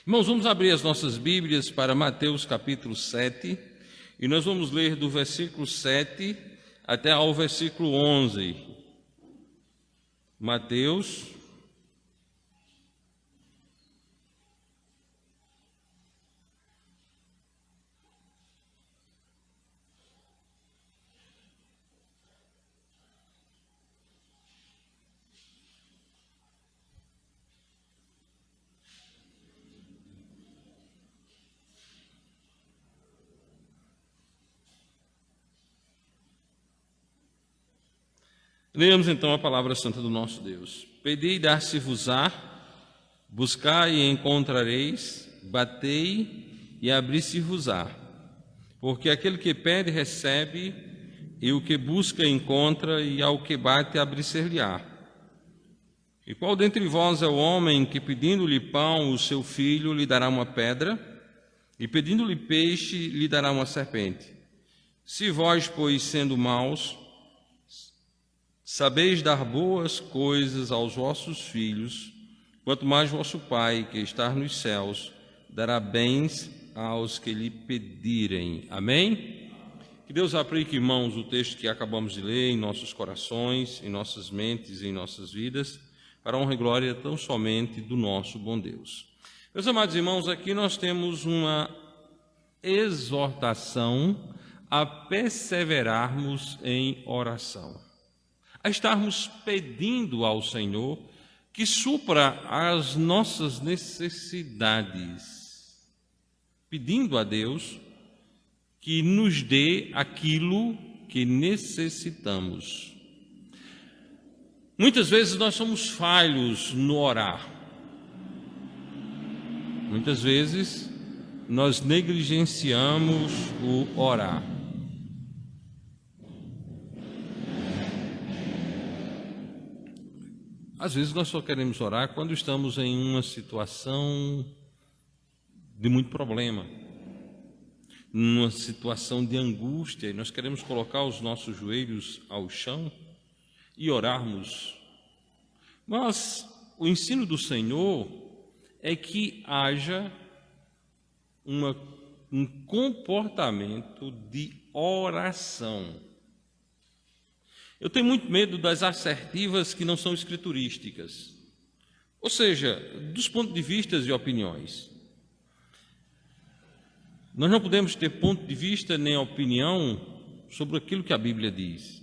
Irmãos, vamos abrir as nossas Bíblias para Mateus capítulo 7, e nós vamos ler do versículo 7 até ao versículo 11. Mateus Leamos então a palavra santa do nosso Deus. Pedi e dar-se-vos-á, buscai e encontrareis, batei e abri-se-vos-á. Porque aquele que pede recebe, e o que busca encontra, e ao que bate abrir-se-lhe-á. E qual dentre vós é o homem que, pedindo-lhe pão, o seu filho lhe dará uma pedra, e pedindo-lhe peixe, lhe dará uma serpente? Se vós, pois, sendo maus, sabeis dar boas coisas aos vossos filhos, quanto mais vosso Pai, que está nos céus, dará bens aos que lhe pedirem. Amém? Que Deus aplique, irmãos, o texto que acabamos de ler em nossos corações, em nossas mentes e em nossas vidas, para a honra e glória tão somente do nosso bom Deus. Meus amados irmãos, aqui nós temos uma exortação a perseverarmos em oração, a estarmos pedindo ao Senhor que supra as nossas necessidades, pedindo a Deus que nos dê aquilo que necessitamos. Muitas vezes nós somos falhos no orar. Muitas vezes nós negligenciamos o orar. Às vezes nós só queremos orar quando estamos em uma situação de muito problema, numa situação de angústia, e nós queremos colocar os nossos joelhos ao chão e orarmos. Mas o ensino do Senhor é que haja um comportamento de oração. Eu tenho muito medo das assertivas que não são escriturísticas, ou seja, dos pontos de vista e opiniões. Nós não podemos ter ponto de vista nem opinião sobre aquilo que a Bíblia diz.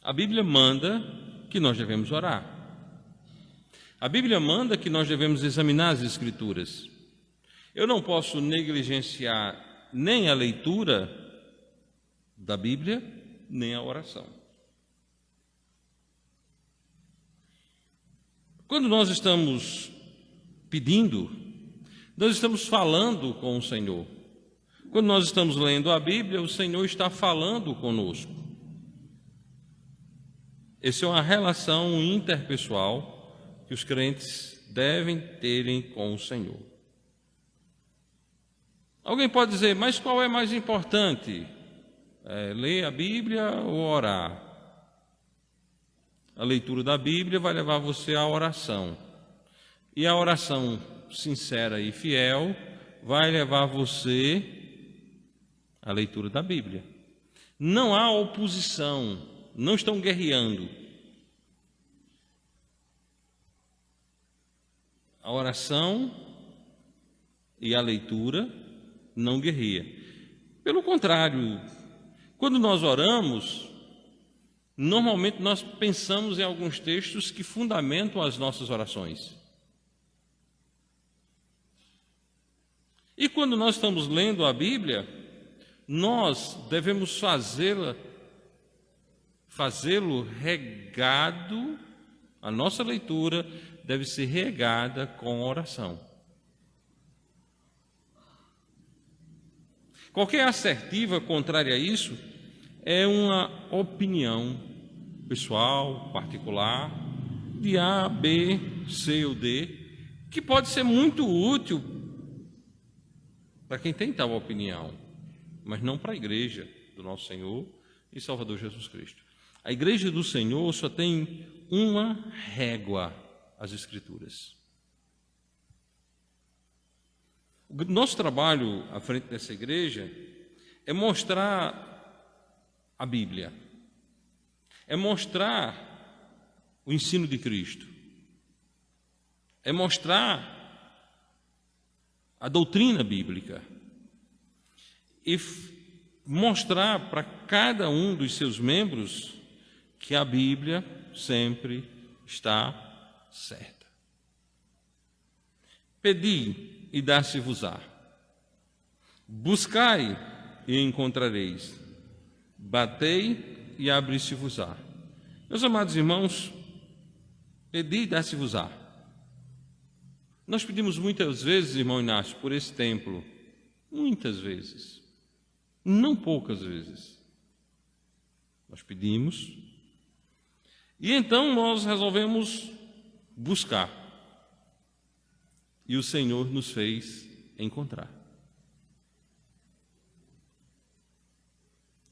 A Bíblia manda que nós devemos orar. A Bíblia manda que nós devemos examinar as Escrituras. Eu não posso negligenciar nem a leitura da Bíblia, nem a oração. Quando nós estamos pedindo, nós estamos falando com o Senhor. Quando nós estamos lendo a Bíblia, o Senhor está falando conosco. Essa é uma relação interpessoal que os crentes devem terem com o Senhor. Alguém pode dizer, mas qual é mais importante? Ler a Bíblia ou orar? A leitura da Bíblia vai levar você à oração. E a oração sincera e fiel vai levar você à leitura da Bíblia. Não há oposição, não estão guerreando. A oração e a leitura não guerreia. Pelo contrário, quando nós oramos, normalmente nós pensamos em alguns textos que fundamentam as nossas orações. E quando nós estamos lendo a Bíblia, nós devemos fazê-lo regado, a nossa leitura deve ser regada com oração. Qualquer assertiva contrária a isso é uma opinião pessoal, particular, de A, B, C ou D, que pode ser muito útil para quem tem tal opinião, mas não para a igreja do nosso Senhor e Salvador Jesus Cristo. A igreja do Senhor só tem uma régua, as Escrituras. nosso trabalho à frente dessa igreja é mostrar a Bíblia, é mostrar o ensino de Cristo, é mostrar a doutrina bíblica e mostrar para cada um dos seus membros que a Bíblia sempre está certa. Pedi e dar-se-vos-á. Buscai e encontrareis. Batei e abri-se-vos-á. Meus amados irmãos, pedi e dar-se-vos-á. Nós pedimos muitas vezes, irmão Inácio, por esse templo. Muitas vezes. Não poucas vezes. Nós pedimos. E então nós resolvemos buscar. E o Senhor nos fez encontrar.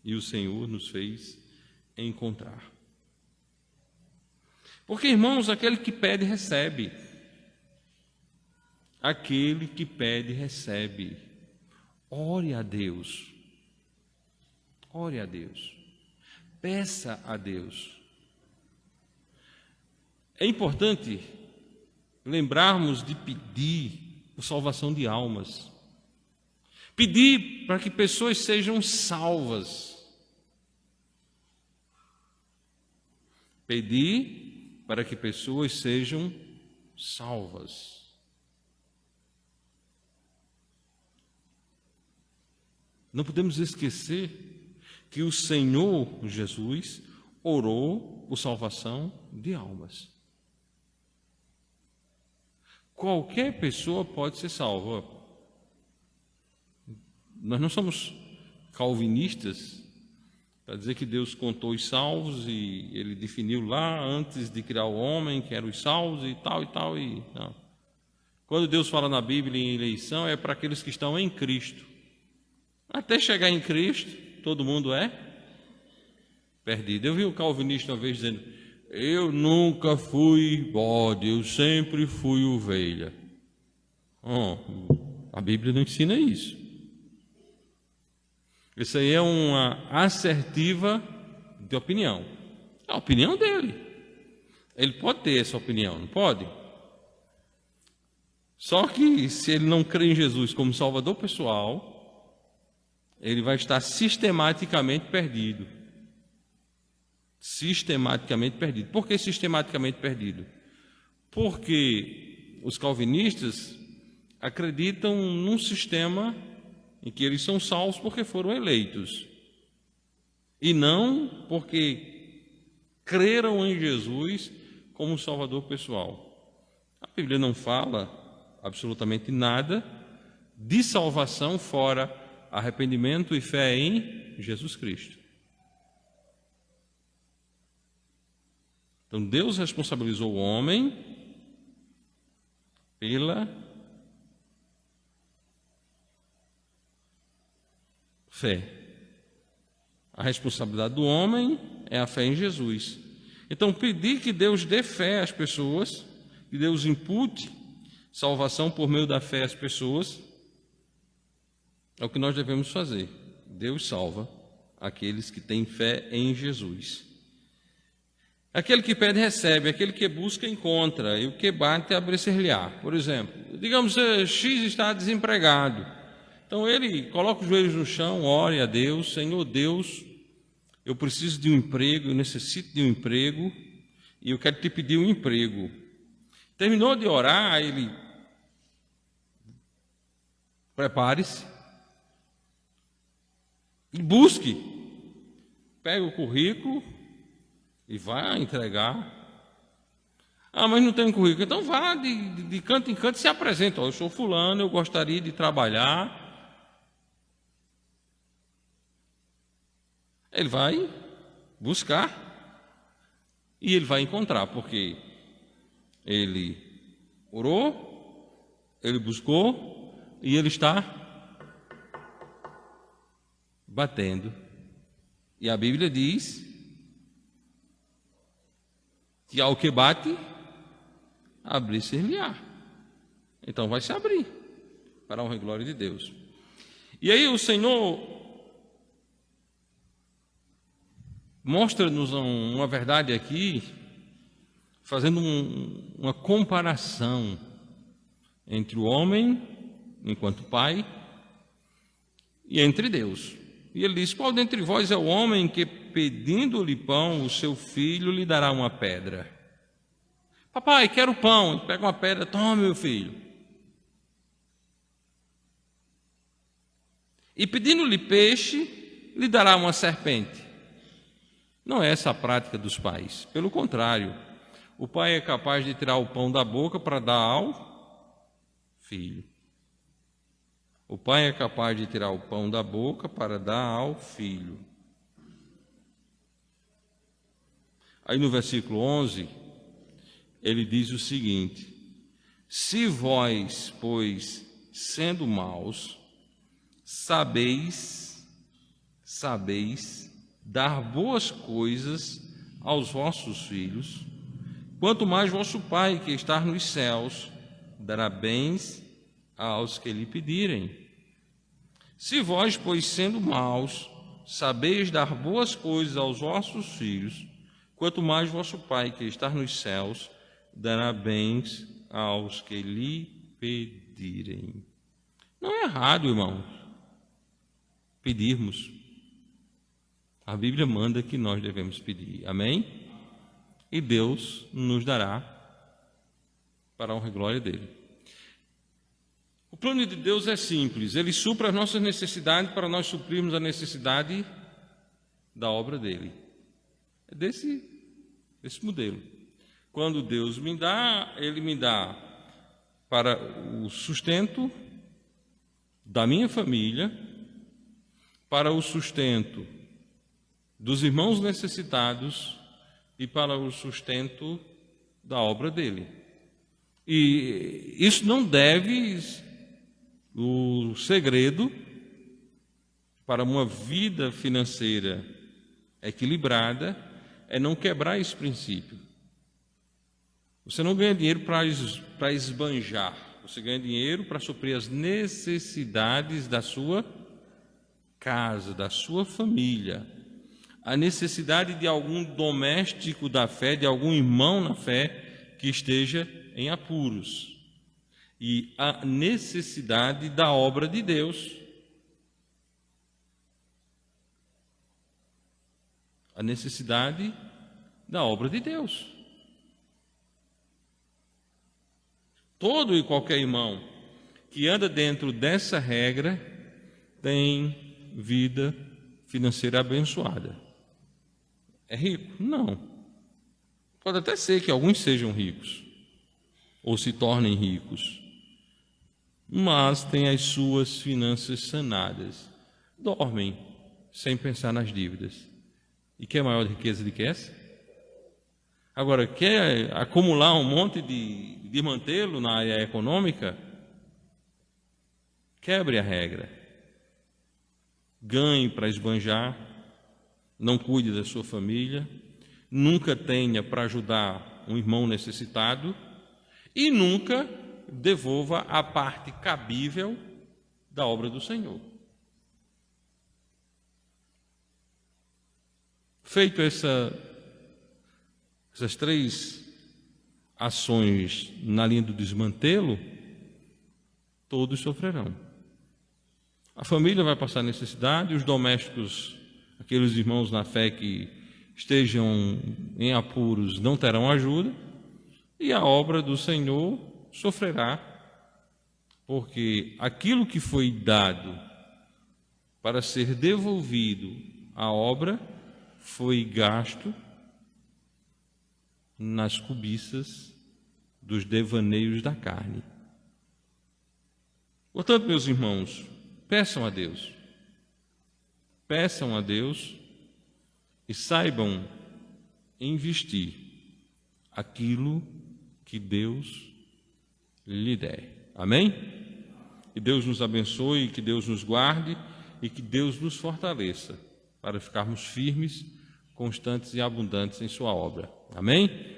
E o Senhor nos fez encontrar. Porque, irmãos, aquele que pede, recebe. Aquele que pede, recebe. Ore a Deus. Ore a Deus. Peça a Deus. É importante lembrarmos de pedir por salvação de almas. Pedir para que pessoas sejam salvas. Pedir para que pessoas sejam salvas. Não podemos esquecer que o Senhor Jesus orou por salvação de almas. Qualquer pessoa pode ser salva. Nós não somos calvinistas para dizer que Deus contou os salvos e Ele definiu lá antes de criar o homem que eram os salvos e tal e tal. Não. Quando Deus fala na Bíblia em eleição é para aqueles que estão em Cristo. Até chegar em Cristo, todo mundo é perdido. Eu vi um calvinista uma vez dizendo: eu nunca fui bode, eu sempre fui ovelha. A Bíblia não ensina isso. Isso aí é uma assertiva de opinião. É a opinião dele. Ele pode ter essa opinião, não pode? Só que se ele não crê em Jesus como Salvador pessoal, ele vai estar sistematicamente perdido. Sistematicamente perdido. Por que sistematicamente perdido? Porque os calvinistas acreditam num sistema em que eles são salvos porque foram eleitos e não porque creram em Jesus como Salvador pessoal. A Bíblia não fala absolutamente nada de salvação fora arrependimento e fé em Jesus Cristo. Então Deus responsabilizou o homem pela fé. A responsabilidade do homem é a fé em Jesus. Então, pedir que Deus dê fé às pessoas, que Deus impute salvação por meio da fé às pessoas, é o que nós devemos fazer. Deus salva aqueles que têm fé em Jesus. Aquele que pede, recebe. Aquele que busca, encontra. E o que bate, abre-se-lhe-á. Por exemplo, digamos, X está desempregado. Então ele coloca os joelhos no chão, ore a Deus: Senhor Deus, eu preciso de um emprego, eu necessito de um emprego, e eu quero te pedir um emprego. Terminou de orar, ele prepare-se e busque. Pega o currículo e vai entregar. Mas não tem um currículo. Então vá de canto em canto e se apresenta. Eu sou fulano, eu gostaria de trabalhar. Ele vai buscar e ele vai encontrar, porque ele orou, ele buscou e ele está batendo. E a Bíblia diz que ao que bate, abrir-se-lhe-á. Então vai se abrir. para a honra e glória de Deus. E aí o Senhor mostra-nos uma verdade aqui, fazendo uma comparação entre o homem, enquanto pai, e entre Deus. E ele diz: qual dentre vós é o homem que, pedindo-lhe pão, o seu filho lhe dará uma pedra? Papai, quero pão. Ele pega uma pedra: toma, meu filho. E pedindo-lhe peixe, lhe dará uma serpente. Não é essa a prática dos pais. Pelo contrário, o pai é capaz de tirar o pão da boca para dar ao filho. O pai é capaz de tirar o pão da boca para dar ao filho. Aí no versículo 11, ele diz o seguinte: se vós, pois, sendo maus, sabeis dar boas coisas aos vossos filhos, quanto mais vosso Pai que está nos céus dará bens aos que lhe pedirem. Se vós, pois, sendo maus, sabeis dar boas coisas aos vossos filhos, quanto mais vosso Pai que está nos céus dará bens aos que lhe pedirem. Não é errado, irmãos, pedirmos. A Bíblia manda que nós devemos pedir, amém? E Deus nos dará para a honra e glória dele. O plano de Deus é simples, ele supre as nossas necessidades para nós suprirmos a necessidade da obra dele. É desse modelo. Quando Deus me dá, ele me dá para o sustento da minha família, para o sustento dos irmãos necessitados e para o sustento da obra dele. E isso não deve, o segredo para uma vida financeira equilibrada é não quebrar esse princípio. Você não ganha dinheiro para esbanjar, você ganha dinheiro para suprir as necessidades da sua casa, da sua família. A necessidade de algum doméstico da fé, de algum irmão na fé que esteja em apuros. E a necessidade da obra de Deus. A necessidade da obra de Deus. Todo e qualquer irmão que anda dentro dessa regra tem vida financeira abençoada. É rico? Não. Pode até ser que alguns sejam ricos ou se tornem ricos, mas têm as suas finanças sanadas, dormem sem pensar nas dívidas. E quer maior riqueza do que essa? Agora, quer acumular um monte de mantê-lo na área econômica? Quebre a regra. Ganhe para esbanjar, não cuide da sua família, nunca tenha para ajudar um irmão necessitado e nunca devolva a parte cabível da obra do Senhor. Feito essas três ações na linha do desmantelo, todos sofrerão. A família vai passar necessidade, os domésticos, aqueles irmãos na fé que estejam em apuros, não terão ajuda, e a obra do Senhor sofrerá, porque aquilo que foi dado para ser devolvido à obra foi gasto nas cobiças dos devaneios da carne. Portanto, meus irmãos, peçam a Deus e saibam investir aquilo que Deus lhe der. Amém? Que Deus nos abençoe, que Deus nos guarde e que Deus nos fortaleça para ficarmos firmes, constantes e abundantes em sua obra. Amém?